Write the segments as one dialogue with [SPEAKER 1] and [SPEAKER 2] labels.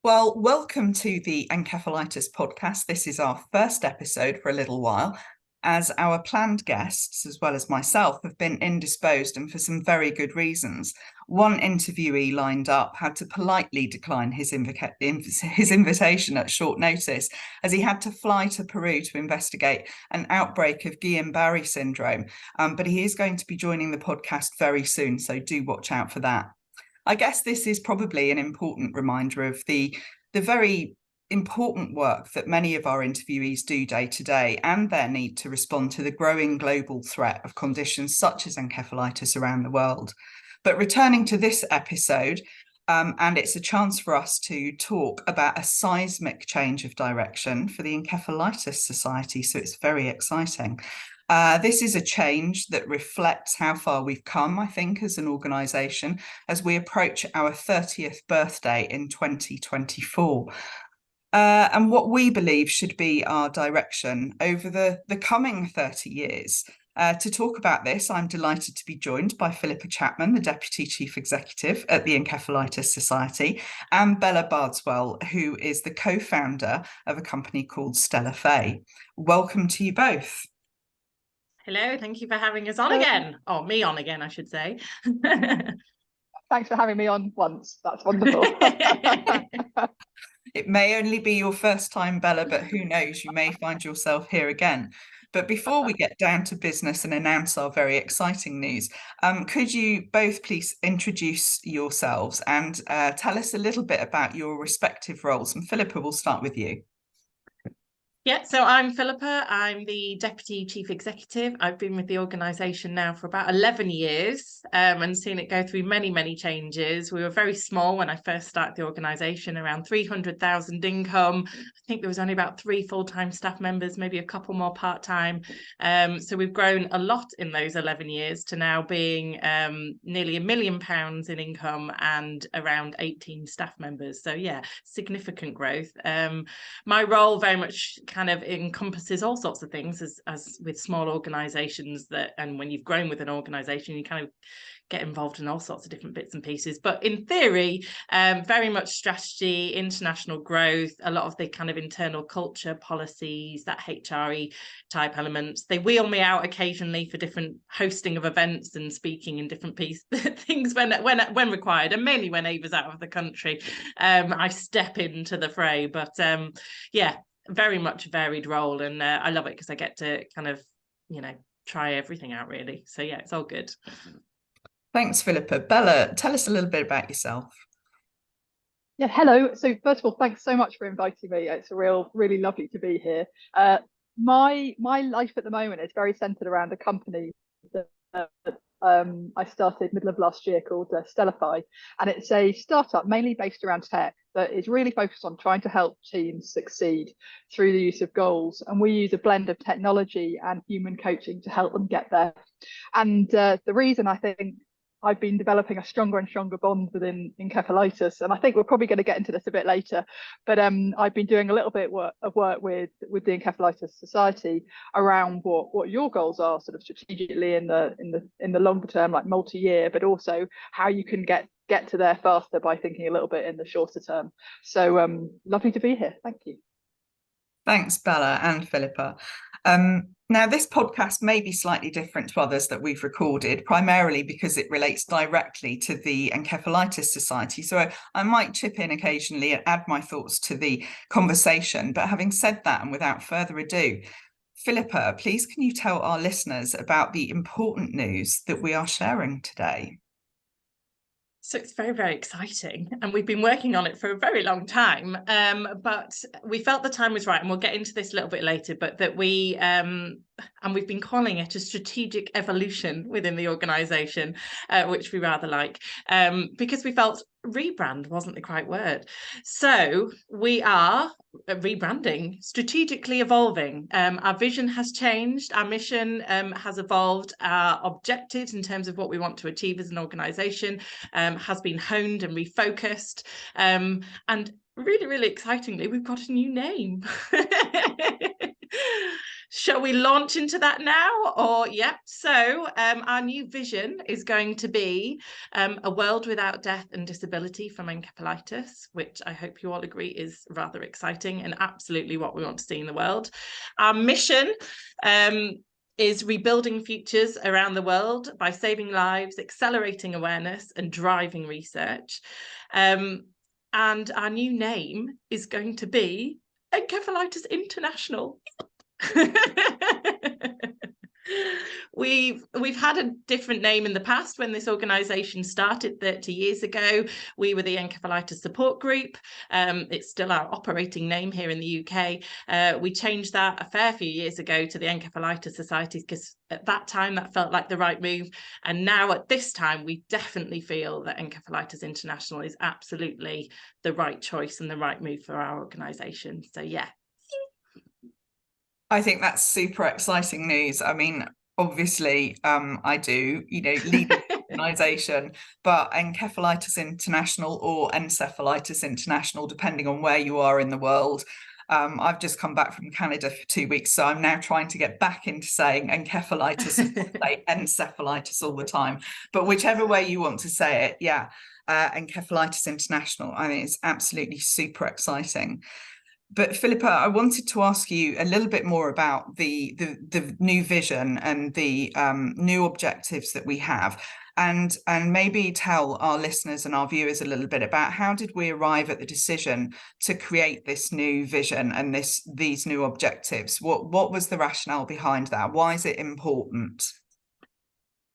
[SPEAKER 1] Well, welcome to the Encephalitis Podcast. This is our first episode for a little while, as our planned guests, as well as myself, have been indisposed and for some very good reasons. One interviewee lined up had to politely decline his invitation at short notice, as he had to fly to Peru to investigate an outbreak of Guillain-Barré syndrome. But he is going to be joining the podcast very soon, so do watch out for that. I guess this is probably an important reminder of the very important work that many of our interviewees do day to day and their need to respond to the growing global threat of conditions such as encephalitis around the world. But returning to this episode, and it's a chance for us to talk about a seismic change of direction for the Encephalitis Society, so it's very exciting. This is a change that reflects how far we've come, I think, as an organisation, as we approach our 30th birthday in 2024. And what we believe should be our direction over the coming 30 years. To talk about this, I'm delighted to be joined by Phillippa Chapman, the Deputy Chief Executive at the Encephalitis Society, and Bella Bardswell, who is the co-founder of a company called Stellafai. Welcome to you both.
[SPEAKER 2] Hello, thank you for having us on again. Oh, me on again, I should say.
[SPEAKER 3] Thanks for having me on once. That's wonderful.
[SPEAKER 1] It may only be your first time, Bella, but who knows, you may find yourself here again. But before we get down to business and announce our very exciting news, could you both please introduce yourselves and tell us a little bit about your respective roles? And Philippa, we'll start with you.
[SPEAKER 2] Yeah, so I'm Philippa. I'm the Deputy Chief Executive. I've been with the organisation now for about 11 years and seen it go through many, many changes. We were very small when I first started the organisation, around 300,000 income. I think there was only about 3 full-time staff members, maybe a couple more part-time. So we've grown a lot in those 11 years to now being nearly £1 million in income and around 18 staff members. So yeah, significant growth. My role very much kind of encompasses all sorts of things as with small organizations and when you've grown with an organization, you kind of get involved in all sorts of different bits and pieces. But in theory, very much strategy, international growth, a lot of the kind of internal culture policies, that HRE type elements. They wheel me out occasionally for different hosting of events and speaking in different things when required, and mainly when Ava's out of the country. I step into the fray, but yeah, very much a varied role, and I love it because I get to kind of, try everything out really. So yeah, it's all good.
[SPEAKER 1] Thanks, Philippa. Bella, tell us a little bit about yourself.
[SPEAKER 3] Yeah, hello. So first of all, thanks so much for inviting me. It's really lovely to be here. My life at the moment is very centered around a company that I started middle of last year called Stellafai, and it's a startup mainly based around tech that is really focused on trying to help teams succeed through the use of goals. And we use a blend of technology and human coaching to help them get there. And the reason I think I've been developing a stronger and stronger bond within encephalitis, and I think we're probably going to get into this a bit later, but I've been doing a little bit of work with the Encephalitis Society around what your goals are, sort of strategically in the longer term, like multi-year, but also how you can get to there faster by thinking a little bit in the shorter term. So lovely to be here. Thank you.
[SPEAKER 1] Thanks, Bella and Philippa. Now, this podcast may be slightly different to others that we've recorded, primarily because it relates directly to the Encephalitis Society. So I might chip in occasionally and add my thoughts to the conversation. But having said that, and without further ado, Philippa, please can you tell our listeners about the important news that we are sharing today?
[SPEAKER 2] So it's very, very exciting, and we've been working on it for a very long time, but we felt the time was right, and we'll get into this a little bit later, but that we've been calling it a strategic evolution within the organisation, which we rather like, because we felt rebrand wasn't the right word. So we are rebranding, strategically evolving. Our vision has changed, our mission has evolved, our objectives in terms of what we want to achieve as an organisation has been honed and refocused, and really, really excitingly, we've got a new name. Shall we launch into that now? Or, so our new vision is going to be a world without death and disability from encephalitis, which I hope you all agree is rather exciting and absolutely what we want to see in the world. Our mission is rebuilding futures around the world by saving lives, accelerating awareness and driving research. And our new name is going to be Encephalitis International. We've had a different name in the past. When this organisation started 30 years ago, we were the Encephalitis Support Group. It's still our operating name here in the UK. We changed that a fair few years ago to the Encephalitis Society because at that time that felt like the right move. And now at this time, we definitely feel that Encephalitis International is absolutely the right choice and the right move for our organisation. So yeah.
[SPEAKER 1] I think that's super exciting news. I mean, obviously, I do, lead an organisation, but Encephalitis International or Encephalitis International, depending on where you are in the world. I've just come back from Canada for 2 weeks, so I'm now trying to get back into saying encephalitis, say encephalitis all the time. But whichever way you want to say it, Encephalitis International, I think it's absolutely super exciting. But Philippa, I wanted to ask you a little bit more about the new vision and the new objectives that we have, and maybe tell our listeners and our viewers a little bit about how did we arrive at the decision to create this new vision and these new objectives? What was the rationale behind that? Why is it important?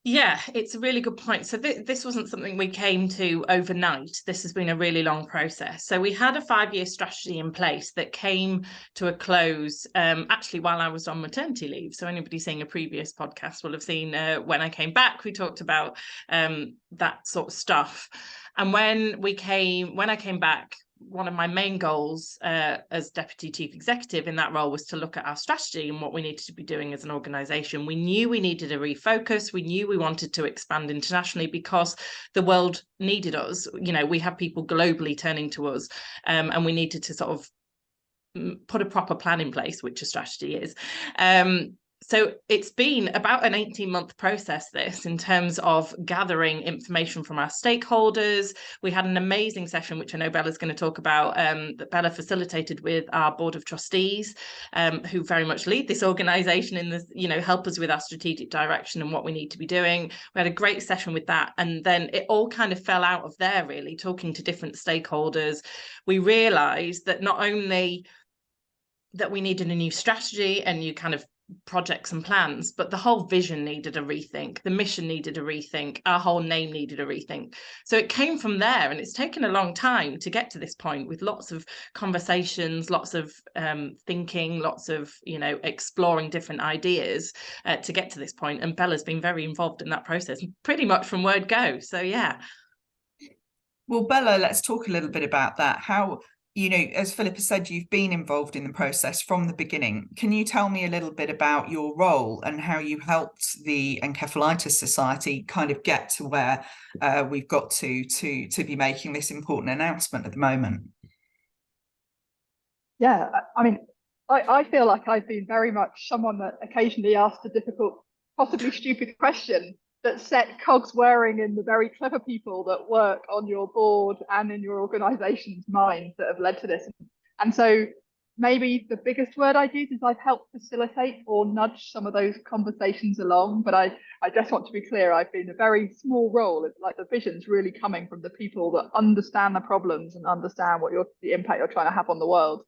[SPEAKER 2] Yeah, it's a really good point. So this wasn't something we came to overnight. This has been a really long process. So we had a 5-year strategy in place that came to a close actually while I was on maternity leave. So anybody seeing a previous podcast will have seen when I came back, we talked about that sort of stuff. And when I came back, one of my main goals as Deputy Chief Executive in that role was to look at our strategy and what we needed to be doing as an organisation. We knew we needed a refocus. We knew we wanted to expand internationally because the world needed us. We have people globally turning to us, and we needed to sort of put a proper plan in place, which a strategy is. So it's been about an 18-month process, this, in terms of gathering information from our stakeholders. We had an amazing session, which I know Bella's going to talk about, that Bella facilitated with our board of trustees, who very much lead this organisation in this, help us with our strategic direction and what we need to be doing. We had a great session with that. And then it all kind of fell out of there, really, talking to different stakeholders. We realised that not only that we needed a new strategy and new kind of projects and plans, but the whole vision needed a rethink, the mission needed a rethink, our whole name needed a rethink. So it came from there, and it's taken a long time to get to this point, with lots of conversations, lots of thinking, lots of exploring different ideas to get to this point. And Bella's been very involved in that process pretty much from word go. So yeah.
[SPEAKER 1] Well, Bella, let's talk a little bit about that. How, as Philippa said, you've been involved in the process from the beginning. Can you tell me a little bit about your role and how you helped the Encephalitis Society kind of get to where we've got to be making this important announcement at the moment?
[SPEAKER 3] Yeah, I mean, I feel like I've been very much someone that occasionally asked a difficult, possibly stupid question that set cogs whirring in the very clever people that work on your board and in your organisation's minds that have led to this. And so maybe the biggest word I'd use is I've helped facilitate or nudge some of those conversations along. But I just want to be clear, I've been a very small role. It's like the vision's really coming from the people that understand the problems and understand what the impact you're trying to have on the world.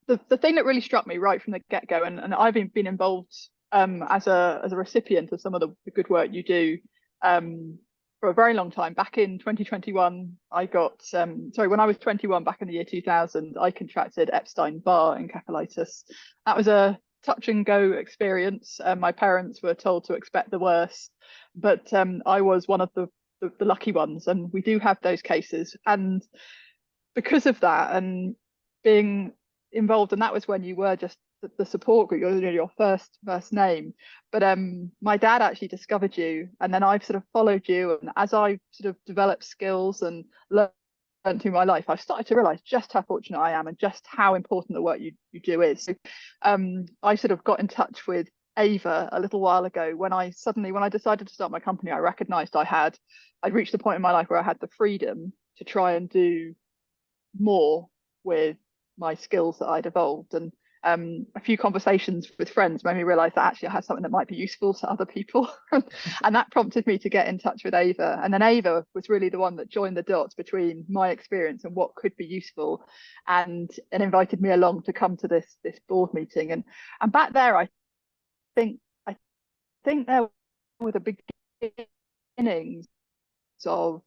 [SPEAKER 3] The thing that really struck me right from the get-go, and I've been involved as a recipient of some of the good work you do for a very long time. Back in 2021, when I was 21, back in the year 2000, I contracted Epstein-Barr encephalitis. That was a touch and go experience. My parents were told to expect the worst, but I was one of the lucky ones, and we do have those cases. And because of that, and being involved, and that was when you were just the support group, your first name, but my dad actually discovered you, and then I've sort of followed you, and as I've sort of developed skills and learned through my life, I've started to realise just how fortunate I am and just how important the work you do is. So, I sort of got in touch with Ava a little while ago when I decided to start my company. I recognised I'd reached the point in my life where I had the freedom to try and do more with my skills that I'd evolved, and a few conversations with friends made me realise that actually I had something that might be useful to other people. And that prompted me to get in touch with Ava, and then Ava was really the one that joined the dots between my experience and what could be useful, and invited me along to come to this board meeting. And back there I think there were the beginnings of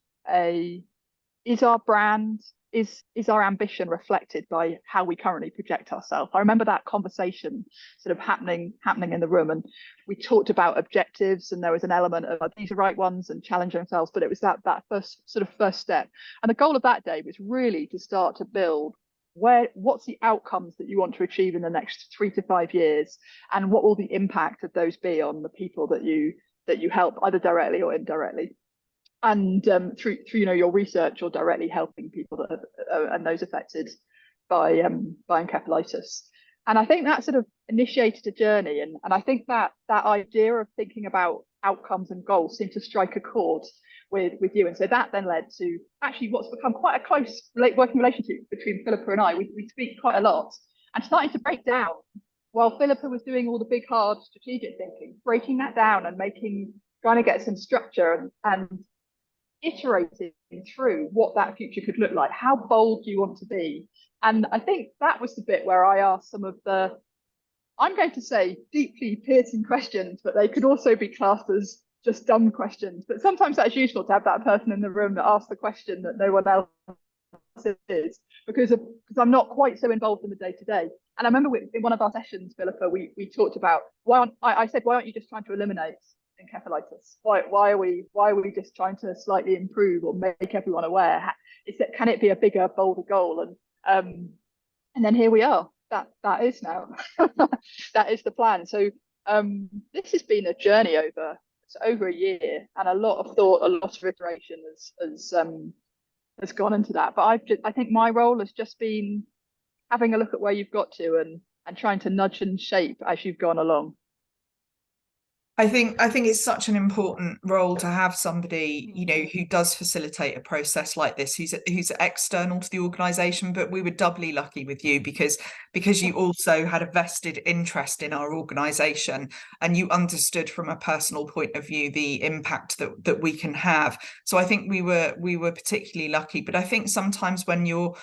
[SPEAKER 3] is our brand, is our ambition reflected by how we currently project ourselves? I remember that conversation sort of happening in the room, and we talked about objectives, and there was an element of these are right ones and challenge ourselves, but it was that first step. And the goal of that day was really to start to build what's the outcomes that you want to achieve in the next 3 to 5 years, and what will the impact of those be on the people that you help, either directly or indirectly. And through your research, or directly helping people that and those affected by encephalitis. And I think that sort of initiated a journey, and I think that idea of thinking about outcomes and goals seemed to strike a chord with you. And so that then led to actually what's become quite a close working relationship between Philippa and I. We speak quite a lot, and starting to break down, while Philippa was doing all the big hard strategic thinking, breaking that down and trying to get some structure and iterating through what that future could look like. How bold do you want to be? And I think that was the bit where I asked some of the, I'm going to say, deeply piercing questions, but they could also be classed as just dumb questions. But sometimes that's useful to have that person in the room that asks the question that no one else is, because I'm not quite so involved in the day-to-day. And I remember in one of our sessions, Philippa, we talked about I said, why aren't you just trying to eliminate encephalitis? Why are we just trying to slightly improve or make everyone aware? Can it be a bigger, bolder goal? And then here we are. That is now that is the plan. So this has been a journey over a year, and a lot of thought, a lot of iteration has gone into that. But I think my role has just been having a look at where you've got to and trying to nudge and shape as you've gone along.
[SPEAKER 1] I think it's such an important role to have somebody, who does facilitate a process like this, who's external to the organisation. But we were doubly lucky with you because you also had a vested interest in our organisation, and you understood from a personal point of view the impact that we can have. So I think we were particularly lucky. But I think sometimes when you're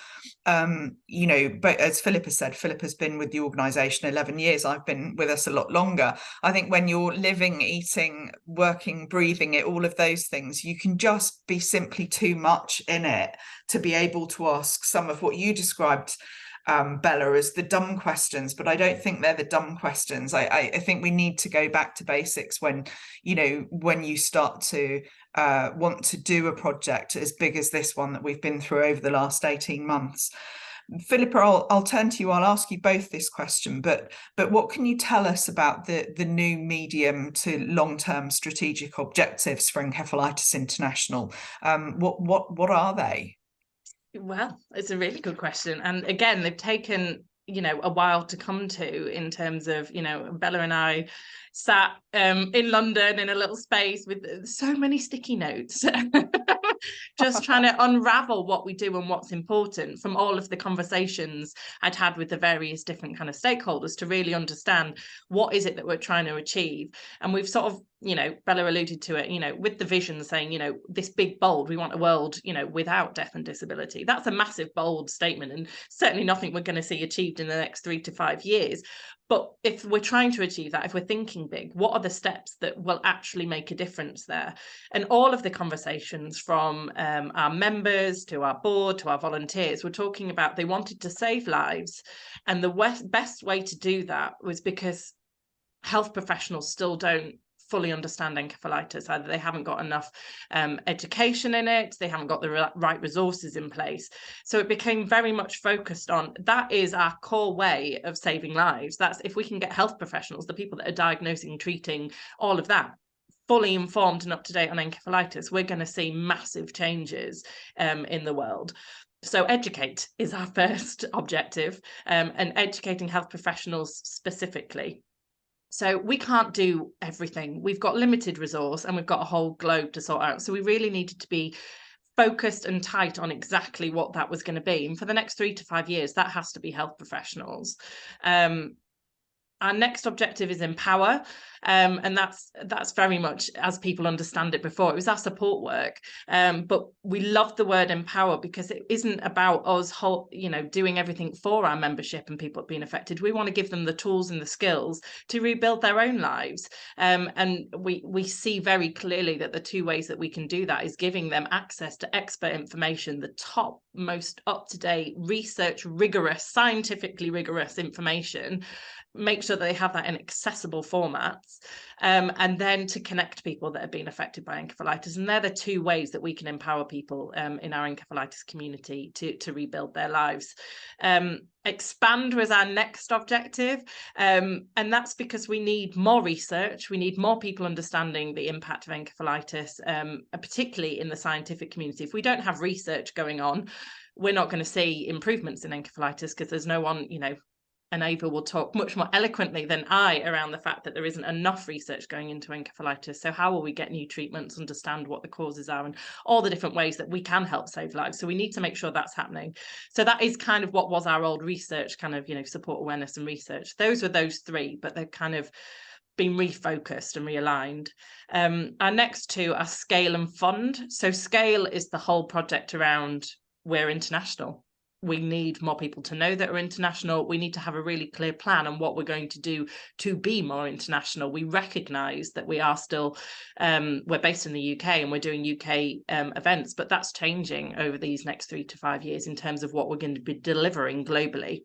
[SPEAKER 1] but as Philippa said, Philippa's been with the organisation 11 years. I've been with us a lot longer. I think when you're living, eating, working, breathing it, all of those things, you can just be simply too much in it to be able to ask some of what you described, Bella, as the dumb questions. But I don't think they're the dumb questions. I think we need to go back to basics when you start to want to do a project as big as this one that we've been through over the last 18 months. Philippa, I'll turn to you. I'll ask you both this question, but what can you tell us about the new medium to long-term strategic objectives for Encephalitis International? What are they?
[SPEAKER 2] Well, it's a really good question. And again, they've taken, a while to come to, in terms of, Bella and I sat in London in a little space with so many sticky notes, just trying to unravel what we do and what's important from all of the conversations I'd had with the various different kind of stakeholders to really understand what is it that we're trying to achieve. And we've sort of, Bella alluded to it, with the vision saying, this big, bold, we want a world, without death and disability. That's a massive, bold statement, and certainly nothing we're going to see achieved in the next 3 to 5 years. But if we're trying to achieve that, if we're thinking big, what are the steps that will actually make a difference there? And all of the conversations from our members to our board to our volunteers were talking about they wanted to save lives. And the best way to do that was because health professionals still don't fully understand encephalitis. Either they haven't got enough education in it, they haven't got the right resources in place. So it became very much focused on, that is our core way of saving lives. That's if we can get health professionals, the people that are diagnosing, treating, all of that, fully informed and up to date on encephalitis, we're going to see massive changes in the world. So educate is our first objective, and educating health professionals specifically. So we can't do everything. We've got limited resource and we've got a whole globe to sort out. So we really needed to be focused and tight on exactly what that was going to be. And for the next 3 to 5 years, that has to be health professionals. Our next objective is empower, and that's very much as people understand it before. It was our support work, but we love the word empower because it isn't about us doing everything for our membership and people being affected. We want to give them the tools and the skills to rebuild their own lives, and we see very clearly that the 2 ways that we can do that is giving them access to expert information, the top most up-to-date research, rigorous, scientifically rigorous information, make sure that they have that in accessible formats, and then to connect people that have been affected by encephalitis. And they're the 2 ways that we can empower people in our encephalitis community to rebuild their lives. Expand was our next objective, and that's because we need more research, we need more people understanding the impact of encephalitis, particularly in the scientific community. If we don't have research going on, we're not going to see improvements in encephalitis because there's no one, and Ava will talk much more eloquently than I around the fact that there isn't enough research going into encephalitis. So how will we get new treatments, understand what the causes are, and all the different ways that we can help save lives? So we need to make sure that's happening. So that is kind of what was our old research, kind of, support, awareness and research. Those were those 3, but they've kind of been refocused and realigned. Our next 2 are scale and fund. So scale is the whole project around we're international. We need more people to know that we're international. We need to have a really clear plan on what we're going to do to be more international. We recognise that we are still, we're based in the UK and we're doing UK events, but that's changing over these next 3 to 5 years in terms of what we're going to be delivering globally.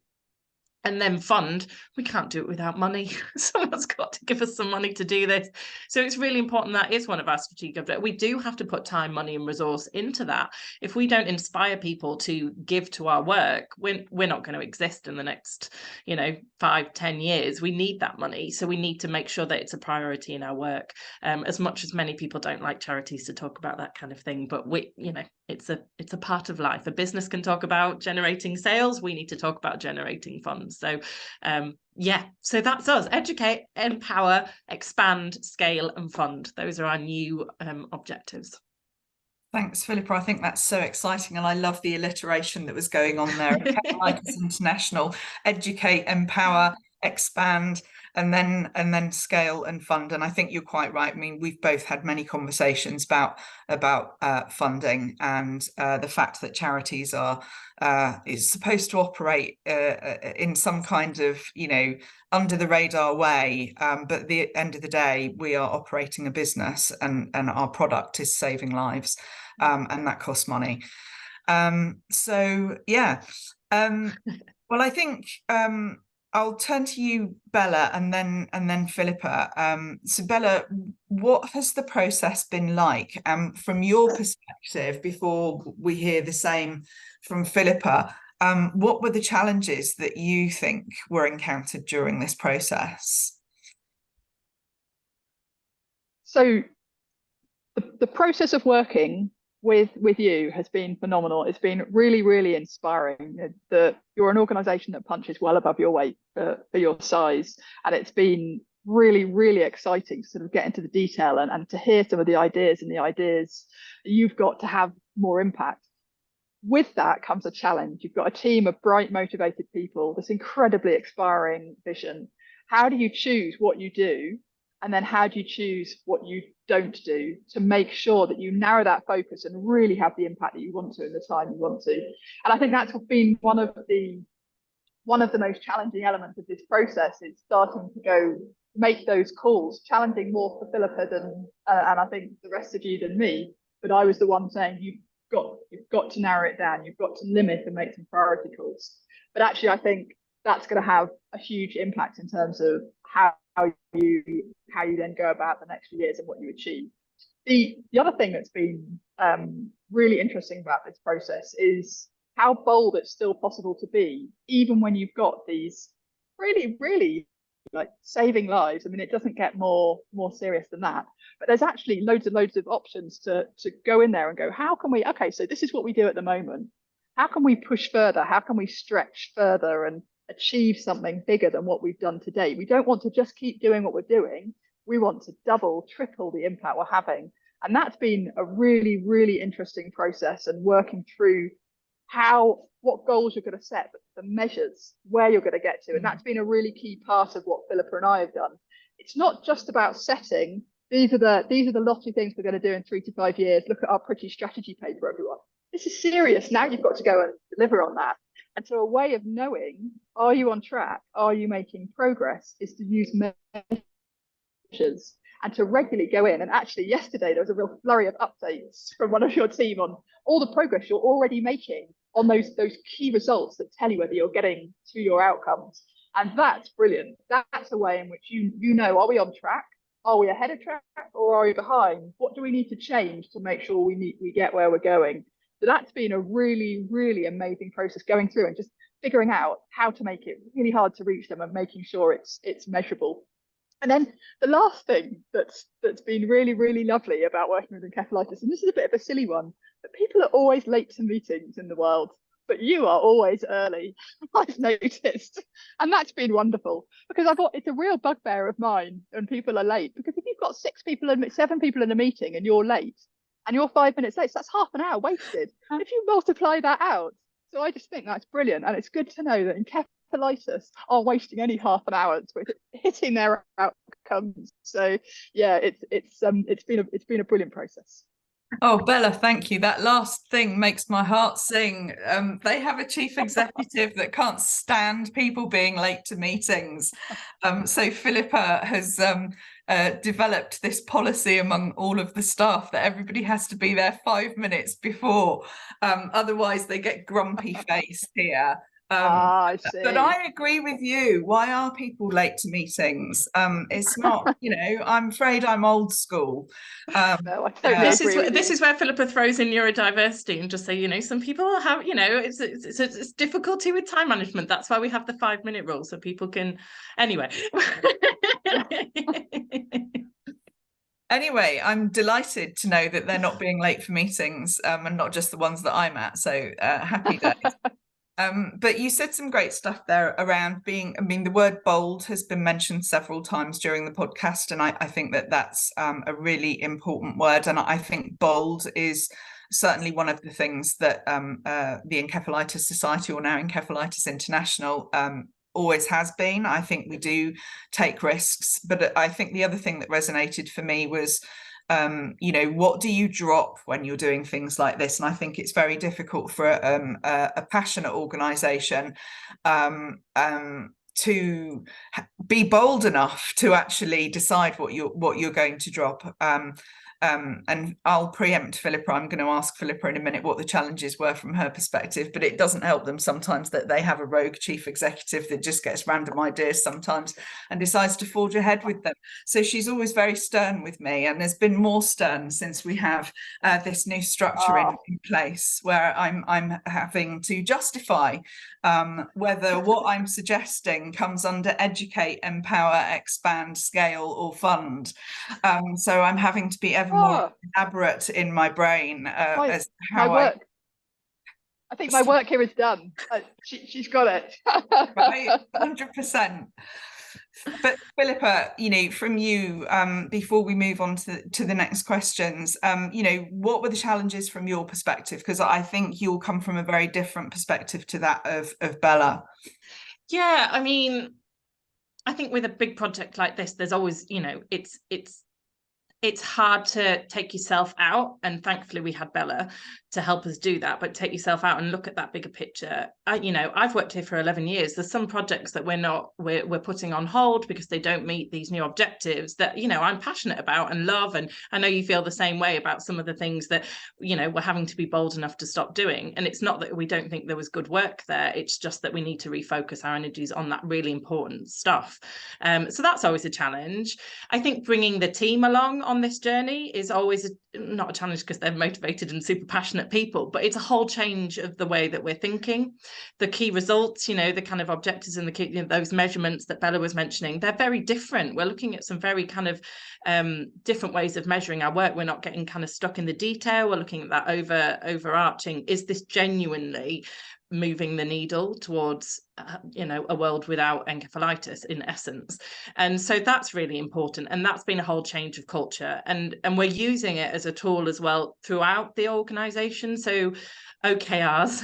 [SPEAKER 2] And then fund, we can't do it without money. Someone's got to give us some money to do this. So it's really important. That is one of our strategic objectives. We do have to put time, money and resource into that. If we don't inspire people to give to our work, we're not going to exist in the next 5-10 years. We need that money. So we need to make sure that it's a priority in our work. As much as many people don't like charities to talk about that kind of thing, but it's a part of life. A business can talk about generating sales. We need to talk about generating funds. So so that's us: educate, empower, expand, scale and fund. Those are our new objectives.
[SPEAKER 1] Thanks, Philippa. I think that's so exciting, and I love the alliteration that was going on there. Encephalitis International: educate, empower, expand, and then scale and fund. And I think you're quite right. I mean, we've both had many conversations about funding and the fact that charities is supposed to operate in some kind of under the radar way, but at the end of the day, we are operating a business, and our product is saving lives, and that costs money. Well, I think I'll turn to you, Bella, and then Philippa. So Bella, what has the process been like from your perspective, before we hear the same from Philippa? What were the challenges that you think were encountered during this process?
[SPEAKER 3] So the process of working with you has been phenomenal. It's been really, really inspiring. You're an organisation that punches well above your weight for your size, and it's been really, really exciting to sort of get into the detail and to hear some of the ideas you've got to have more impact. With that comes a challenge. You've got a team of bright, motivated people, this incredibly inspiring vision. How do you choose what you do? And then how do you choose what you don't do to make sure that you narrow that focus and really have the impact that you want to in the time you want to? And I think that's been one of the most challenging elements of this process, is starting to go make those calls, challenging more for Philippa than and I think the rest of you than me. But I was the one saying you've got to narrow it down, you've got to limit and make some priority calls. But actually, I think that's going to have a huge impact in terms of how you then go about the next few years and what you achieve. The other thing that's been really interesting about this process is how bold it's still possible to be, even when you've got these really, really like saving lives. I mean, it doesn't get more serious than that. But there's actually loads and loads of options to go in there and go, how can we, okay, so this is what we do at the moment. How can we push further? How can we stretch further and achieve something bigger than what we've done today? We don't want to just keep doing what we're doing. We want to double, triple the impact we're having. And that's been a really, really interesting process, and working through what goals you're going to set, but the measures, where you're going to get to. And that's been a really key part of what Philippa and I have done. It's not just about setting, these are the lofty things we're going to do in 3 to 5 years. Look at our pretty strategy paper, everyone. This is serious. Now you've got to go and deliver on that. And so a way of knowing, are you on track? Are you making progress? Is to use measures and to regularly go in. And actually yesterday, there was a real flurry of updates from one of your team on all the progress you're already making on those key results that tell you whether you're getting to your outcomes. And that's brilliant. That's a way in which you know, are we on track? Are we ahead of track, or are we behind? What do we need to change to make sure we get where we're going? So that's been a really, really amazing process, going through and just figuring out how to make it really hard to reach them and making sure it's measurable. And then the last thing that's been really, really lovely about working with encephalitis, and this is a bit of a silly one, but people are always late to meetings in the world, but you are always early, I've noticed. And that's been wonderful, because it's a real bugbear of mine when people are late, because if you've got 7 people in a meeting and you're late, and you're 5 minutes late, so that's half an hour wasted. If you multiply that out, so I just think that's brilliant. And it's good to know that encephalitis aren't wasting any half an hour with hitting their outcomes. So yeah, it's been a brilliant process.
[SPEAKER 1] Oh, Bella, thank you. That last thing makes my heart sing. They have a chief executive that can't stand people being late to meetings. So Philippa has developed this policy among all of the staff that everybody has to be there 5 minutes before. Otherwise, they get grumpy faced here.
[SPEAKER 3] I see.
[SPEAKER 1] But I agree with you. Why are people late to meetings? It's not, I'm afraid I'm old school.
[SPEAKER 3] No, I totally agree with
[SPEAKER 2] this
[SPEAKER 3] you.
[SPEAKER 2] is where Philippa throws in neurodiversity and just say, some people have, it's difficulty with time management. That's why we have the 5-minute rule, so people can, anyway.
[SPEAKER 1] Anyway, I'm delighted to know that they're not being late for meetings, and not just the ones that I'm at. So happy days. But you said some great stuff there around the word bold has been mentioned several times during the podcast, and I think that's a really important word. And I think bold is certainly one of the things that the Encephalitis Society, or now Encephalitis International, always has been. I think we do take risks, but I think the other thing that resonated for me was what do you drop when you're doing things like this? And I think it's very difficult for a passionate organisation to be bold enough to actually decide what you're going to drop. And I'll preempt Philippa. I'm going to ask Philippa in a minute what the challenges were from her perspective, but it doesn't help them sometimes that they have a rogue chief executive that just gets random ideas sometimes and decides to forge ahead with them. So she's always very stern with me, and there's been more stern since we have this new structure in place, where I'm having to justify whether what I'm suggesting comes under educate, empower, expand, scale, or fund. So I'm having to be ever more elaborate in my brain as how
[SPEAKER 3] I think my work here is done. She's got it.
[SPEAKER 1] Right, 100%. But Philippa, from you, before we move on to the next questions, what were the challenges from your perspective? Because I think you'll come from a very different perspective to that of Bella.
[SPEAKER 2] Yeah, I think with a big project like this, there's always, it's hard to take yourself out, and thankfully we had Bella to help us do that, but take yourself out and look at that bigger picture. I've worked here for 11 years. There's some projects that we're putting on hold because they don't meet these new objectives that I'm passionate about and love, and I know you feel the same way about some of the things that we're having to be bold enough to stop doing. And it's not that we don't think there was good work there, it's just that we need to refocus our energies on that really important stuff. So that's always a challenge. I think bringing the team along on this journey is always not a challenge because they're motivated and super passionate passionate people, but it's a whole change of the way that we're thinking. The key results, the kind of objectives and the key, those measurements that Bella was mentioning, they're very different. We're looking at some very kind of different ways of measuring our work. We're not getting kind of stuck in the detail. We're looking at that overarching, is this genuinely moving the needle towards a world without encephalitis, in essence? And so that's really important, and that's been a whole change of culture, and we're using it as a tool as well throughout the organization. So OKRs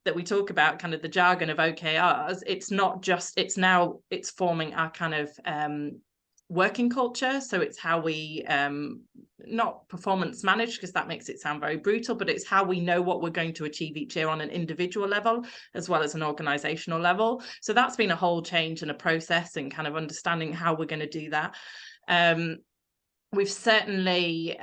[SPEAKER 2] that we talk about, kind of the jargon of OKRs, it's not just, it's forming our kind of working culture. So it's how we not performance manage, because that makes it sound very brutal, but it's how we know what we're going to achieve each year on an individual level as well as an organizational level. So that's been a whole change and a process, and kind of understanding how we're going to do that. We've certainly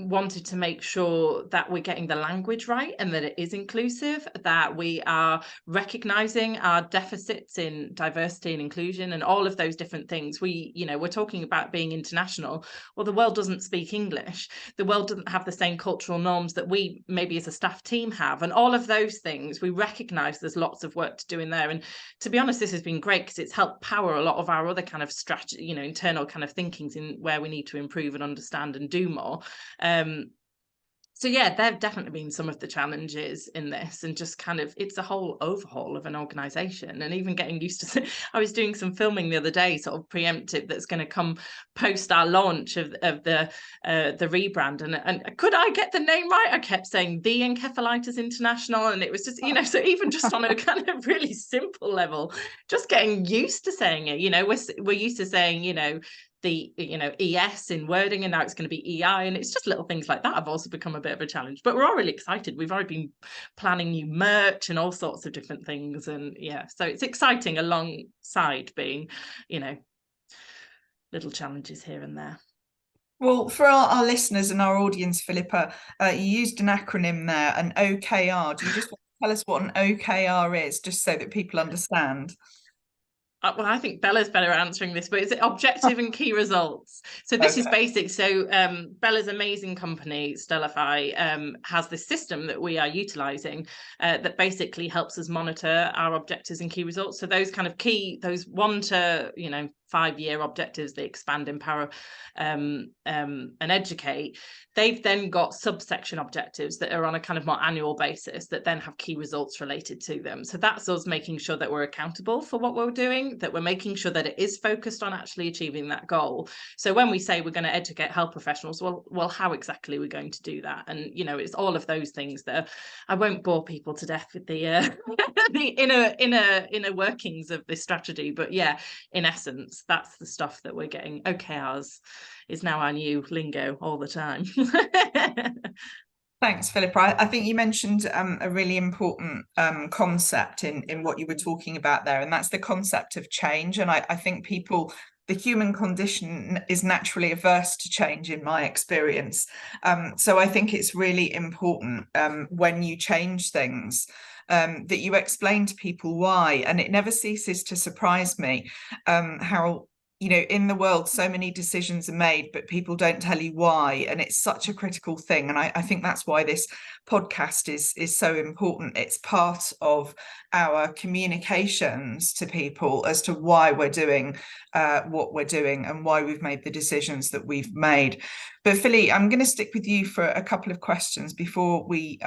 [SPEAKER 2] wanted to make sure that we're getting the language right, and that it is inclusive, that we are recognizing our deficits in diversity and inclusion and all of those different things. We're talking about being international. Well, the world doesn't speak English. The world doesn't have the same cultural norms that we maybe as a staff team have, and all of those things we recognize there's lots of work to do in there. And to be honest, this has been great, because it's helped power a lot of our other kind of strategy, internal kind of thinkings in where we need to improve and understand and do more. So yeah, there have definitely been some of the challenges in this, and just kind of, it's a whole overhaul of an organization, and even getting used to I was doing some filming the other day, sort of preemptive, that's going to come post our launch of the rebrand, and could I get the name right? I kept saying the Encephalitis International, and it was just, so even just on a kind of really simple level, just getting used to saying it. We're used to saying the ES in wording, and now it's going to be EI, and it's just little things like that have also become a bit of a challenge. But we're all really excited. We've already been planning new merch and all sorts of different things, and so it's exciting alongside being little challenges here and there.
[SPEAKER 1] Well, for our listeners and our audience, Philippa, you used an acronym there, an OKR. Do you just want to tell us what an OKR is, just so that people understand?
[SPEAKER 2] Well, I think Bella's better answering this, but it's objective and key results. So this is basic. So Bella's amazing company, Stellafai, has this system that we are utilising that basically helps us monitor our objectives and key results. So those kind of those 1 to 5-year objectives, they expand, empower, and educate. They've then got subsection objectives that are on a kind of more annual basis, that then have key results related to them. So that's us making sure that we're accountable for what we're doing, that we're making sure that it is focused on actually achieving that goal. So when we say we're going to educate health professionals, well, how exactly are we going to do that? And it's all of those things that I won't bore people to death with the the inner workings of this strategy, but yeah, in essence, that's the stuff that we're getting. OKRs is now our new lingo all the time.
[SPEAKER 1] Thanks, Philippa. I think you mentioned a really important concept in what you were talking about there, and that's the concept of change. And I think the human condition is naturally averse to change, in my experience. So I think it's really important when you change things, that you explain to people why. And it never ceases to surprise me how in the world so many decisions are made, but people don't tell you why, and it's such a critical thing. And I think that's why this podcast is so important. It's part of our communications to people as to why we're doing what we're doing and why we've made the decisions that we've made. But Philly, I'm going to stick with you for a couple of questions before we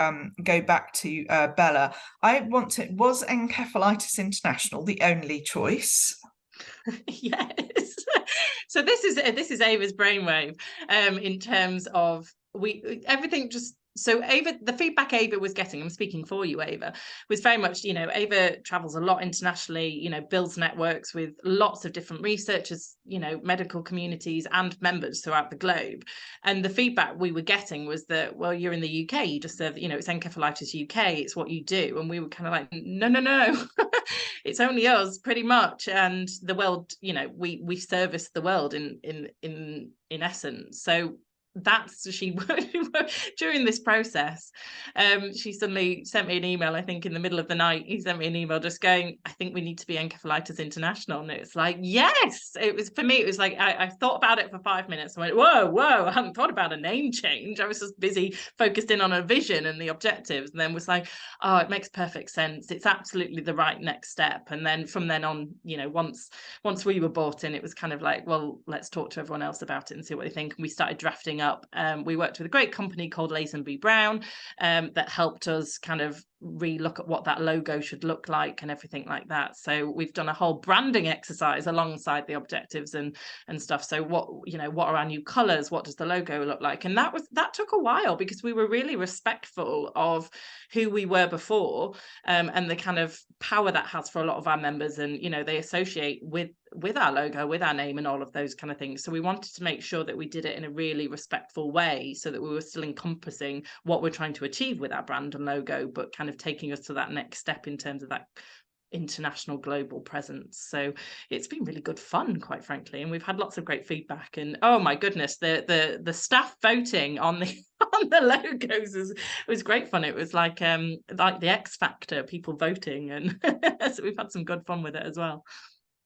[SPEAKER 1] go back to Bella. Was Encephalitis International the only choice?
[SPEAKER 2] Yes. So this is Ava's brainwave in terms of everything just. So Ava, the feedback Ava was getting, I'm speaking for you, Ava, was very much, Ava travels a lot internationally, builds networks with lots of different researchers, medical communities and members throughout the globe. And the feedback we were getting was that, well, you're in the UK, you just serve, it's Encephalitis UK, it's what you do. And we were kind of like, no, it's only us pretty much. And the world, we service the world in essence. So she during this process, she suddenly sent me an email. I think in the middle of the night, he sent me an email just going, "I think we need to be Encephalitis International." And it's like, yes, it was for me. It was like I thought about it for 5 minutes. I went, whoa, I hadn't thought about a name change. I was just busy focused in on a vision and the objectives, and then was like, oh, it makes perfect sense. It's absolutely the right next step. And then from then on, you know, once we were bought in, it was kind of like, well, let's talk to everyone else about it and see what they think. And we started drafting up. We worked with a great company called Lazenby Brown that helped us kind of re-look at what that logo should look like and everything like that. So we've done a whole branding exercise alongside the objectives and stuff. So what are our new colors? What does the logo look like? And that took a while, because we were really respectful of who we were before, and the kind of power that has for a lot of our members. And, you know, they associate with our logo, with our name and all of those kind of things. So we wanted to make sure that we did it in a really respectful way, so that we were still encompassing what we're trying to achieve with our brand and logo, but kind of taking us to that next step in terms of that international global presence. So it's been really good fun, quite frankly, and we've had lots of great feedback. And oh my goodness, the staff voting on the logos was great fun. It was like the X Factor, people voting, and so we've had some good fun with it as well.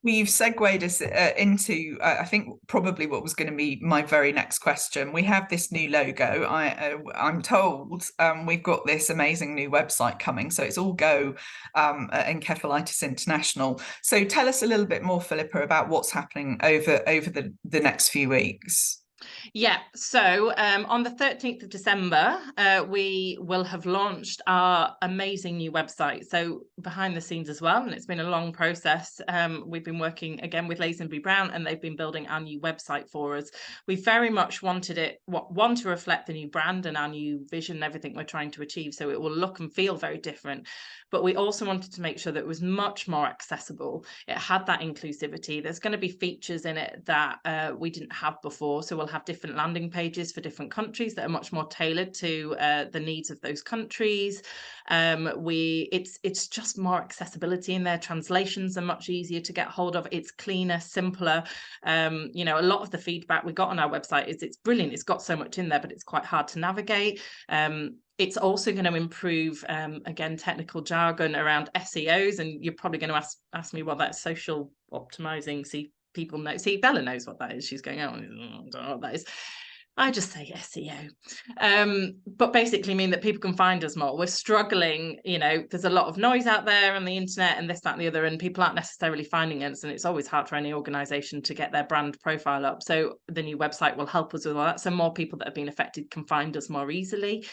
[SPEAKER 1] Well, you've segued us into, I think, probably what was going to be my very next question. We have this new logo. I'm told we've got this amazing new website coming. So it's all go at Encephalitis International. So tell us a little bit more, Philippa, about what's happening over the next few weeks.
[SPEAKER 2] Yeah, so on the 13th of December, we will have launched our amazing new website. So behind the scenes as well, and it's been a long process. We've been working again with Lazenby Brown, and they've been building our new website for us. We very much wanted it, to reflect the new brand and our new vision and everything we're trying to achieve. So it will look and feel very different. But we also wanted to make sure that it was much more accessible. It had that inclusivity. There's going to be features in it that we didn't have before. So we'll have different landing pages for different countries that are much more tailored to the needs of those countries. It's just more accessibility in there. Translations are much easier to get hold of. It's cleaner, simpler. A lot of the feedback we got on our website is it's brilliant. It's got so much in there, but it's quite hard to navigate. It's also going to improve, again, technical jargon around SEOs, and you're probably going to ask me what that's social optimizing. See, people know. See, Bella knows what that is. She's going, oh, I don't know what that is. I just say SEO, but basically mean that people can find us more. We're struggling, there's a lot of noise out there on the internet and this, that, and the other, and people aren't necessarily finding us, and it's always hard for any organization to get their brand profile up. So the new website will help us with all that. So more people that have been affected can find us more easily.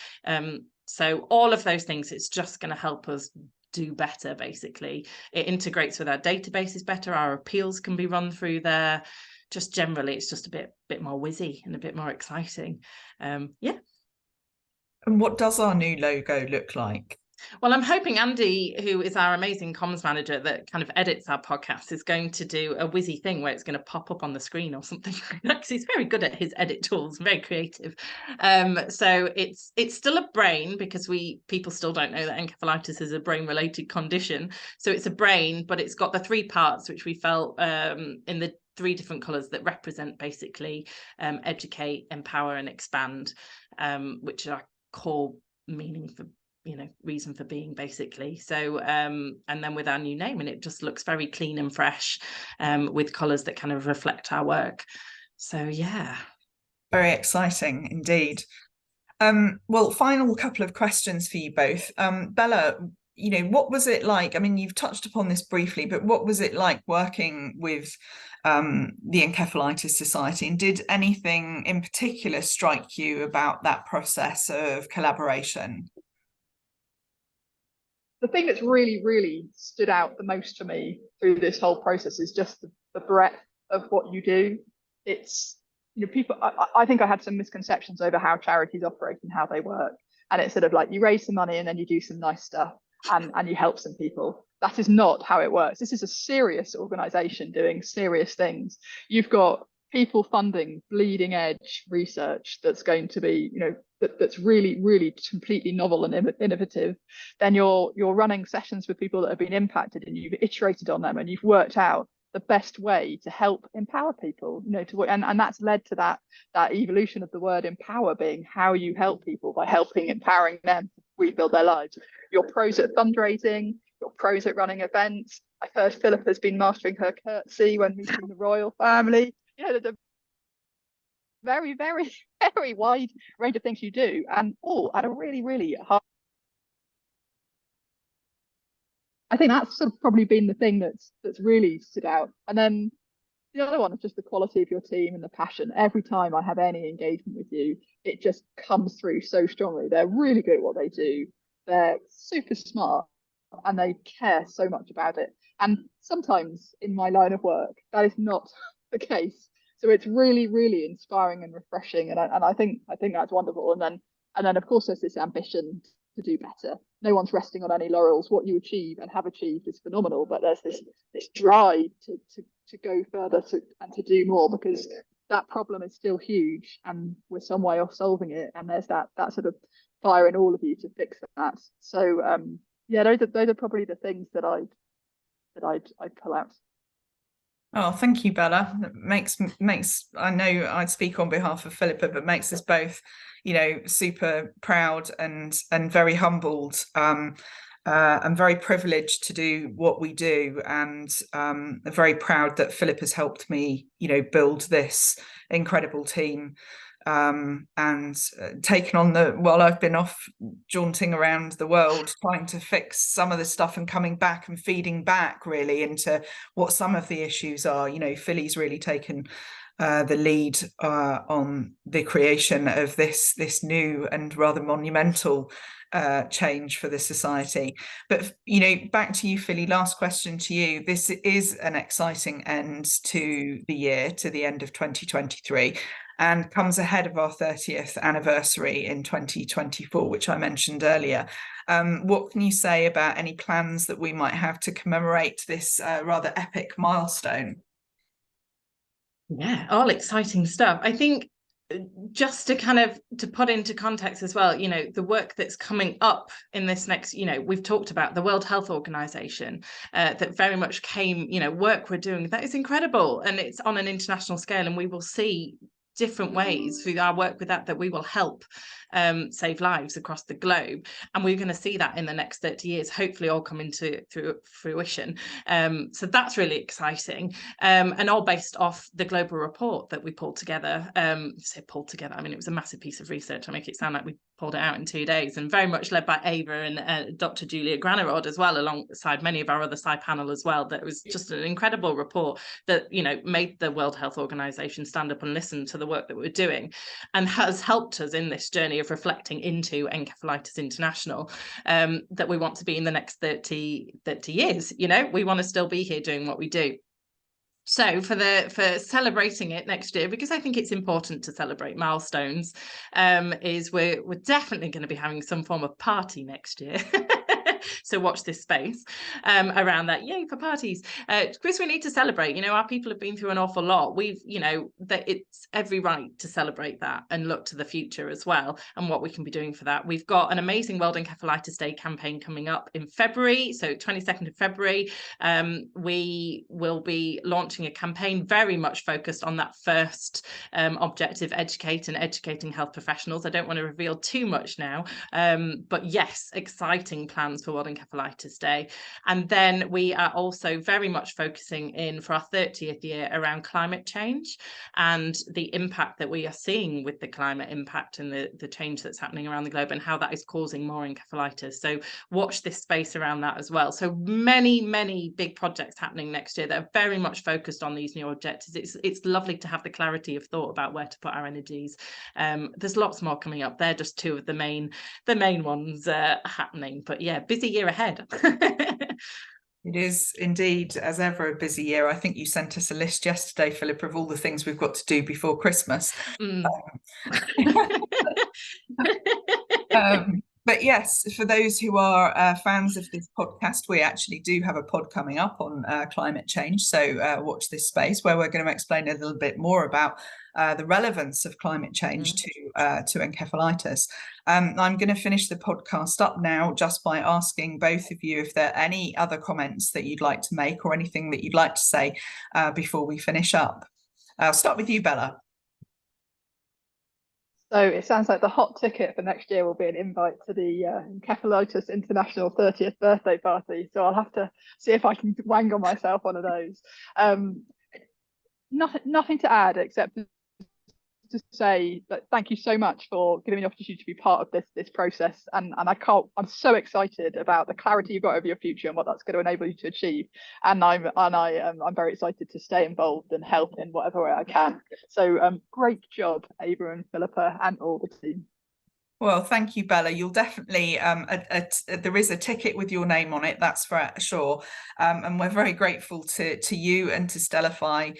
[SPEAKER 2] So all of those things, it's just going to help us do better, basically. It integrates with our databases better. Our appeals can be run through there. Just generally, it's just a bit more whizzy and a bit more exciting. Yeah.
[SPEAKER 1] And what does our new logo look like? Well,
[SPEAKER 2] I'm hoping Andy, who is our amazing comms manager that kind of edits our podcast, is going to do a whizzy thing where it's going to pop up on the screen or something like that, because he's very good at his edit tools, very creative. So it's still a brain, because people still don't know that encephalitis is a brain-related condition. So it's a brain, but it's got the three parts, which we felt in the 3 different colours that represent basically educate, empower and expand, which are core meaning for, reason for being, basically. So and then with our new name, and it just looks very clean and fresh, with colours that kind of reflect our work. So yeah,
[SPEAKER 1] very exciting indeed. Well, final couple of questions for you both. Bella, what was it like? I mean, you've touched upon this briefly, but what was it like working with the Encephalitis Society, and did anything in particular strike you about that process of collaboration?
[SPEAKER 3] The thing that's really, really stood out the most to me through this whole process is just the breadth of what you do. It's, people, I think I had some misconceptions over how charities operate and how they work. And it's sort of like you raise some money and then you do some nice stuff and you help some people. That is not how it works. This is a serious organization doing serious things. You've got people funding bleeding edge research that's going to be, that's really, really completely novel and innovative. Then you're running sessions with people that have been impacted, and you've iterated on them, and you've worked out the best way to help empower people, and that's led to that evolution of the word empower being how you help people by empowering them to rebuild their lives. You're pros at fundraising, you're pros at running events. I've heard Philippa's been mastering her curtsy when meeting the royal family. There's a very, very, very wide range of things you do, and all at a really, really high. I think that's sort of probably been the thing that's really stood out. And then the other one is just the quality of your team and the passion. Every time I have any engagement with you, it just comes through so strongly. They're really good at what they do. They're super smart and they care so much about it. And sometimes in my line of work, that is not the case. So it's really, really inspiring and refreshing. And I think that's wonderful. And then of course there's this ambition to do better. No one's resting on any laurels. What you achieve and have achieved is phenomenal, but there's this drive to go further and to do more, because that problem is still huge and we're some way off solving it, and there's that sort of fire in all of you to fix that. So those are probably the things that I'd pull out.
[SPEAKER 1] Oh, thank you, Bella. It makes I know I'd speak on behalf of Philippa, but makes us both, super proud and very humbled. I'm very privileged to do what we do, and I'm very proud that Philippa's helped me, build this incredible team. And taken on while I've been off jaunting around the world trying to fix some of the stuff and coming back and feeding back really into what some of the issues are. Philly's really taken the lead on the creation of this new and rather monumental change for the society. But back to you, Philly, last question to you. This is an exciting end to the year, to the end of 2023, and comes ahead of our 30th anniversary in 2024, which I mentioned earlier. What can you say about any plans that we might have to commemorate this rather epic milestone?
[SPEAKER 2] Yeah, all exciting stuff. I think just to put into context as well, the work that's coming up in this next, we've talked about the World Health Organization that very much came, work we're doing that is incredible, and it's on an international scale, and we will see different ways through our work with that we will help save lives across the globe, and we're going to see that in the next 30 years hopefully all come into fruition. So that's really exciting, and all based off the global report that we pulled together. I mean, it was a massive piece of research. I make it sound like we pulled it out in 2 days, and very much led by Ava and Dr. Julia Granarod as well, alongside many of our other side panel as well. That was just an incredible report that made the World Health Organization stand up and listen to the work that we're doing, and has helped us in this journey of reflecting into Encephalitis International, that we want to be in the next 30 years. We want to still be here doing what we do. So for celebrating it next year, because I think it's important to celebrate milestones, is we're definitely going to be having some form of party next year. So watch this space around that. Yay for parties. Because we need to celebrate. Our people have been through an awful lot. That it's every right to celebrate that and look to the future as well and what we can be doing for that. We've got an amazing World Encephalitis Day campaign coming up in February. So 22nd of February, we will be launching a campaign very much focused on that first objective, educating health professionals. I don't want to reveal too much now, but yes, exciting plans for World Encephalitis Day. And then we are also very much focusing in for our 30th year around climate change and the impact that we are seeing with the climate impact and the change that's happening around the globe and how that is causing more encephalitis. So watch this space around that as well. So many big projects happening next year that are very much focused on these new objectives. It's lovely to have the clarity of thought about where to put our energies. There's lots more coming up. They're just two of the main ones happening. But yeah, busy year ahead.
[SPEAKER 1] It is indeed, as ever, a busy year. I think you sent us a list yesterday, Philippa, of all the things we've got to do before Christmas. But yes, for those who are fans of this podcast, we actually do have a pod coming up on climate change. So watch this space, where we're going to explain a little bit more about the relevance of climate change to encephalitis. I'm going to finish the podcast up now just by asking both of you if there are any other comments that you'd like to make or anything that you'd like to say before we finish up. I'll start with you, Bella.
[SPEAKER 3] So it sounds like the hot ticket for next year will be an invite to the Encephalitis International 30th birthday party. So I'll have to see if I can wangle myself one of those. Nothing to add except to say that thank you so much for giving me the opportunity to be part of this process, and I'm so excited about the clarity you've got over your future and what that's going to enable you to achieve, and I'm very excited to stay involved and help in whatever way I can. So great job, Ava and Philippa and all the team.
[SPEAKER 1] Well, thank you, Bella. You'll definitely, there is a ticket with your name on it, that's for sure. And we're very grateful to you and to Stellafai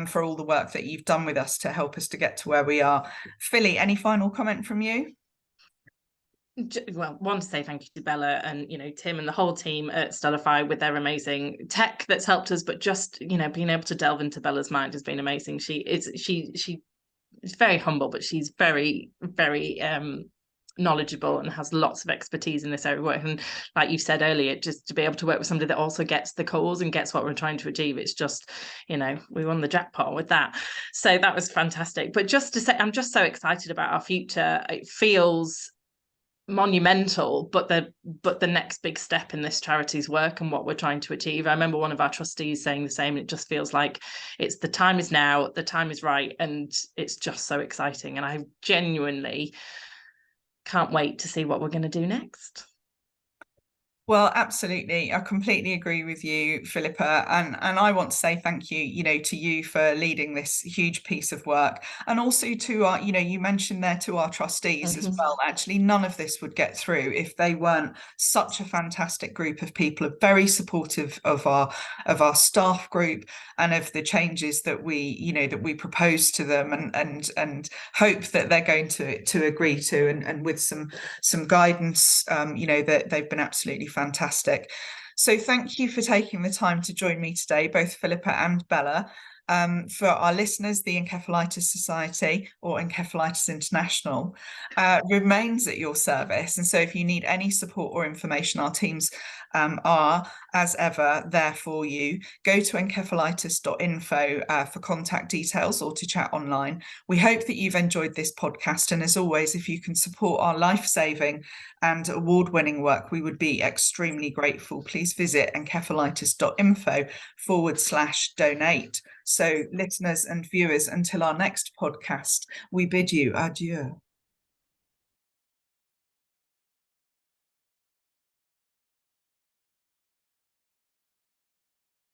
[SPEAKER 1] for all the work that you've done with us to help us to get to where we are. Philly, any final comment from you?
[SPEAKER 2] Well, want to say thank you to Bella and Tim and the whole team at Stellafai with their amazing tech that's helped us, but just being able to delve into Bella's mind has been amazing. She is very humble, but she's very, very knowledgeable and has lots of expertise in this area of work. And like you said earlier, just to be able to work with somebody that also gets the cause and gets what we're trying to achieve, it's just, we won the jackpot with that. So that was fantastic. But just to say, I'm just so excited about our future. It feels monumental, but the next big step in this charity's work and what we're trying to achieve. I remember one of our trustees saying the same. It just feels like the time is now, the time is right, and it's just so exciting. And I genuinely can't wait to see what we're going to do next.
[SPEAKER 1] Well, absolutely. I completely agree with you, Philippa. And I want to say thank you, to you for leading this huge piece of work. And also to our, you mentioned there to our trustees as well. Actually, none of this would get through if they weren't such a fantastic group of people, very supportive of our staff group and of the changes that we propose to them and hope that they're going to agree to, and with some guidance, that they've been absolutely fantastic. So thank you for taking the time to join me today, both Philippa and Bella. For our listeners, the Encephalitis Society, or Encephalitis International, remains at your service. And so if you need any support or information, our teams are, as ever, there for you. Go to encephalitis.info for contact details or to chat online. We hope that you've enjoyed this podcast. And as always, if you can support our life-saving and award-winning work, we would be extremely grateful. Please visit encephalitis.info/donate. So listeners and viewers, until our next podcast, we bid you adieu.